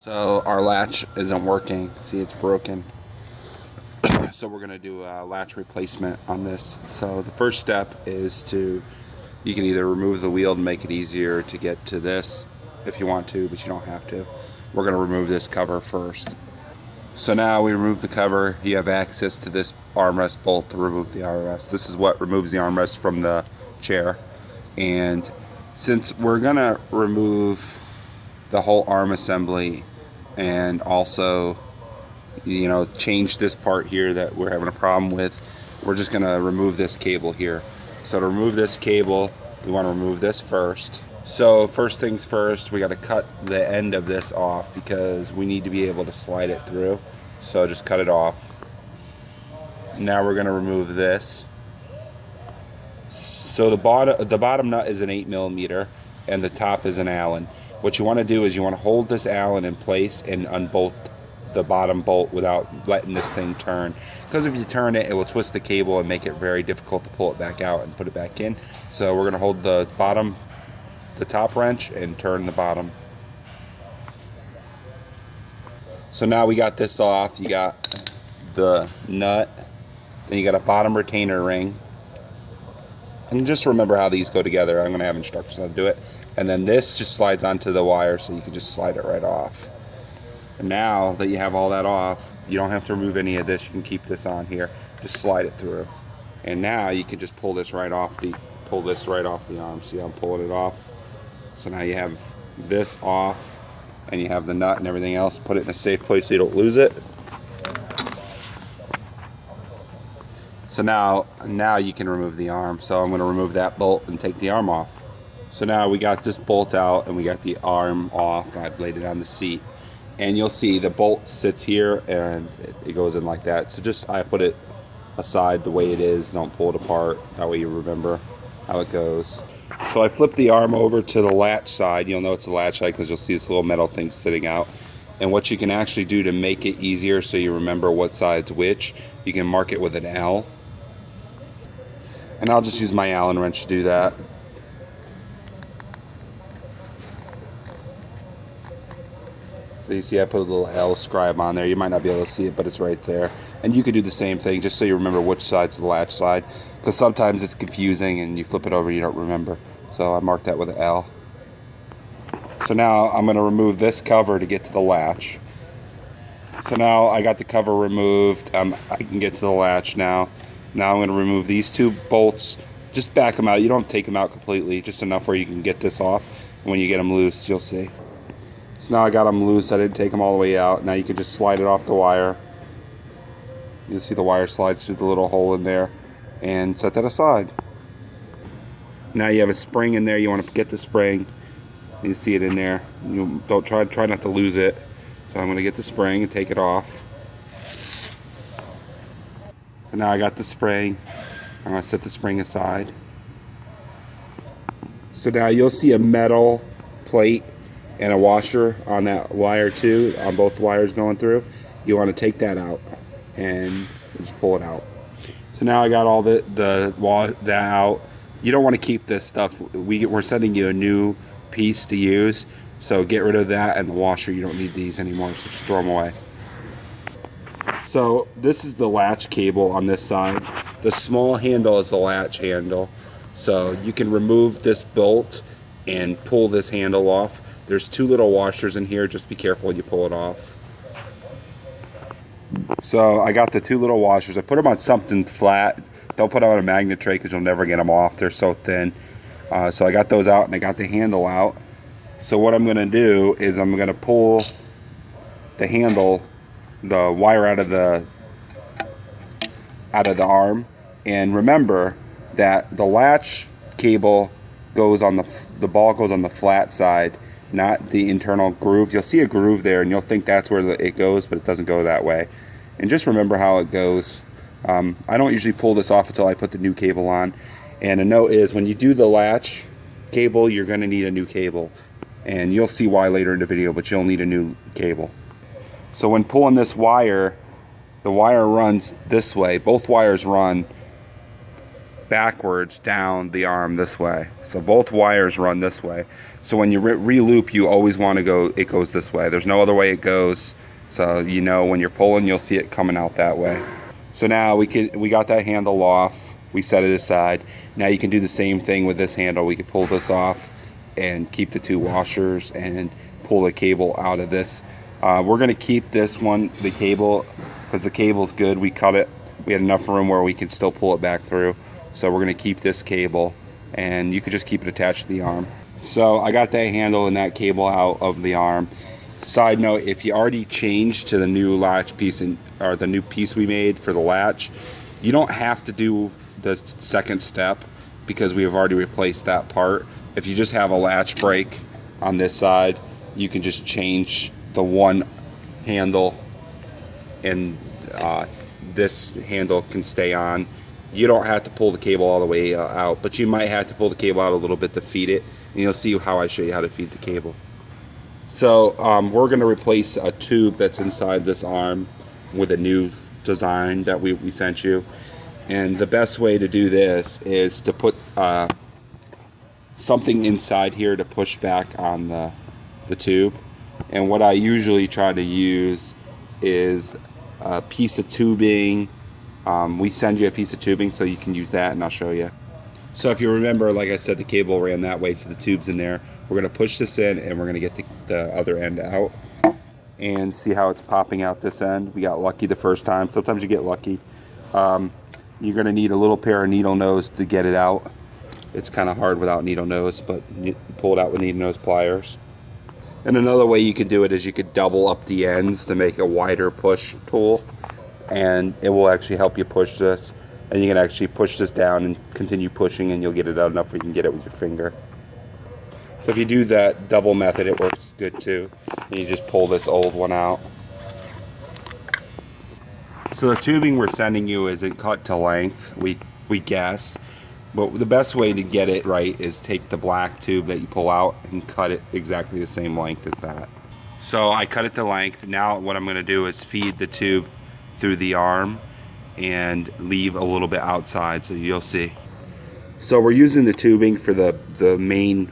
So our latch isn't working. See, it's broken. So we're gonna do a latch replacement on this. So the first step is you can either remove the wheel to make it easier to get to this if you want to, but you don't have to. We're gonna remove this cover first. So now we remove the cover. You have access to this armrest bolt to remove the armrest. This is what removes the armrest from the chair. And since we're gonna remove the whole arm assembly and also, you know, change this part here that we're having a problem with, we're just gonna remove this cable here. So to remove this cable, we want to remove this first. So first things first, we got to cut the end of this off because we need to be able to slide it through. So just cut it off. Now we're going to remove this. So the bottom nut is an 8mm and the top is an Allen. What you want to do is you want to hold this Allen in place and unbolt the bottom bolt without letting this thing turn, because if you turn it, it will twist the cable and make it very difficult to pull it back out and put it back in. So we're going to hold the top wrench and turn the bottom. So now we got this off. You got the nut, then you got a bottom retainer ring, and just remember how these go together. I'm going to have instructions on how to do it. And then this just slides onto the wire, so you can just slide it right off. And now that you have all that off, you don't have to remove any of this. You can keep this on here. Just slide it through. And now you can just pull this right off the arm. See how I'm pulling it off? So now you have this off, and you have the nut and everything else. Put it in a safe place so you don't lose it. So now you can remove the arm. So I'm going to remove that bolt and take the arm off. So now we got this bolt out and we got the arm off. I've laid it on the seat. And you'll see the bolt sits here and it goes in like that. So just, I put it aside the way it is, don't pull it apart. That way you remember how it goes. So I flip the arm over to the latch side. You'll know it's the latch side because you'll see this little metal thing sitting out. And what you can actually do to make it easier so you remember what side's which, you can mark it with an L. And I'll just use my Allen wrench to do that. So you see I put a little L scribe on there. You might not be able to see it, but it's right there. And you could do the same thing just so you remember which side's the latch side, because sometimes it's confusing and you flip it over and you don't remember. So I marked that with an L. So now I'm going to remove this cover to get to the latch. So now I got the cover removed. I can get to the latch now. Now I'm going to remove these two bolts. Just back them out. You don't take them out completely, just enough where you can get this off. And when you get them loose, you'll see. So now I got them loose. I didn't take them all the way out. Now you can just slide it off the wire. You'll see the wire slides through the little hole in there, and set that aside. Now you have a spring in there. You want to get the spring. You see it in there. You don't try not to lose it. So I'm going to get the spring and take it off. So now I got the spring. I'm going to set the spring aside. So now you'll see a metal plate and a washer on that wire too, on both wires going through. You want to take that out and just pull it out. So now I got all that out. You don't want to keep this stuff. We're sending you a new piece to use, so get rid of that and the washer. You don't need these anymore, so just throw them away. So this is the latch cable on this side. The small handle is the latch handle, so you can remove this bolt and pull this handle off. There's two little washers in here. Just be careful when you pull it off. So I got the two little washers. I put them on something flat. Don't put them on a magnet tray because you'll never get them off. They're so thin. So I got those out and I got the handle out. So what I'm going to do is I'm going to pull the handle, the wire out of the arm. And remember that the latch cable goes on the ball goes on the flat side, not the internal groove. You'll see a groove there and you'll think that's where it goes, but it doesn't go that way. And just remember how it goes. I don't usually pull this off until I put the new cable on. And a note is, when you do the latch cable, you're going to need a new cable. And you'll see why later in the video, but you'll need a new cable. So when pulling this wire, the wire runs this way. Both wires run backwards down the arm this way. So both wires run this way. So when you re-loop, you always want to go, it goes this way. There's no other way it goes. So you know when you're pulling, you'll see it coming out that way. So now we got that handle off. We set it aside. Now you can do the same thing with this handle. We could pull this off and keep the 2 washers and pull the cable out of this. We're going to keep this one, the cable, because the cable's good. We cut it. We had enough room where we can still pull it back through. So we're going to keep this cable, and you could just keep it attached to the arm. So I got that handle and that cable out of the arm. Side note, if you already changed to the new latch piece or the new piece we made for the latch, you don't have to do the second step because we have already replaced that part. If you just have a latch brake on this side, you can just change the one handle, and this handle can stay on. You don't have to pull the cable all the way out, but you might have to pull the cable out a little bit to feed it, and you'll see how I show you how to feed the cable. So we're going to replace a tube that's inside this arm with a new design that we sent you. And the best way to do this is to put something inside here to push back on the tube. And what I usually try to use is a piece of tubing. We send you a piece of tubing so you can use that, and I'll show you. So if you remember, like I said, the cable ran that way, so the tube's in there. We're going to push this in, and we're going to get the other end out and see how it's popping out this end. We got lucky the first time. Sometimes you get lucky. You're going to need a little pair of needle nose to get it out. It's kind of hard without needle nose, but you pull it out with needle nose pliers. And another way you could do it is you could double up the ends to make a wider push tool, and it will actually help you push this. And you can actually push this down and continue pushing, and you'll get it out enough where you can get it with your finger. So if you do that double method, it works good too. And you just pull this old one out. So the tubing we're sending you isn't cut to length, we guess. But the best way to get it right is take the black tube that you pull out and cut it exactly the same length as that. So I cut it to length. Now what I'm going to do is feed the tube through the arm and leave a little bit outside, so you'll see. So we're using the tubing for the main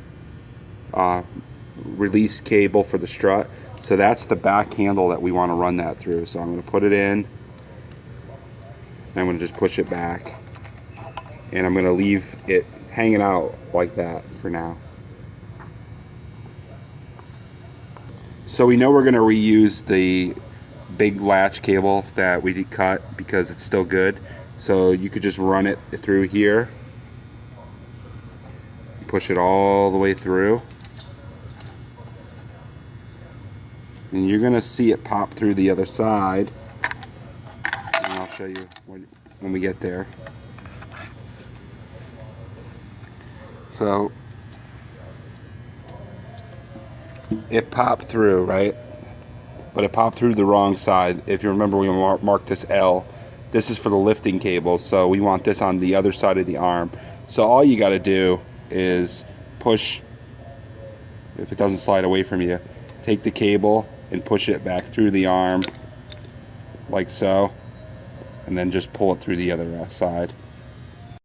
release cable for the strut. So that's the back handle that we want to run that through. So I'm going to put it in, and I'm going to just push it back, and I'm going to leave it hanging out like that for now. So we know we're going to reuse the big latch cable that we cut because it's still good. So you could just run it through here, push it all the way through, and you're going to see it pop through the other side, and I'll show you when we get there. So it popped through, right? But it popped through the wrong side. If you remember, we marked this L. This is for the lifting cable, so we want this on the other side of the arm. So all you got to do is push, if it doesn't slide away from you, take the cable and push it back through the arm like so, and then just pull it through the other side.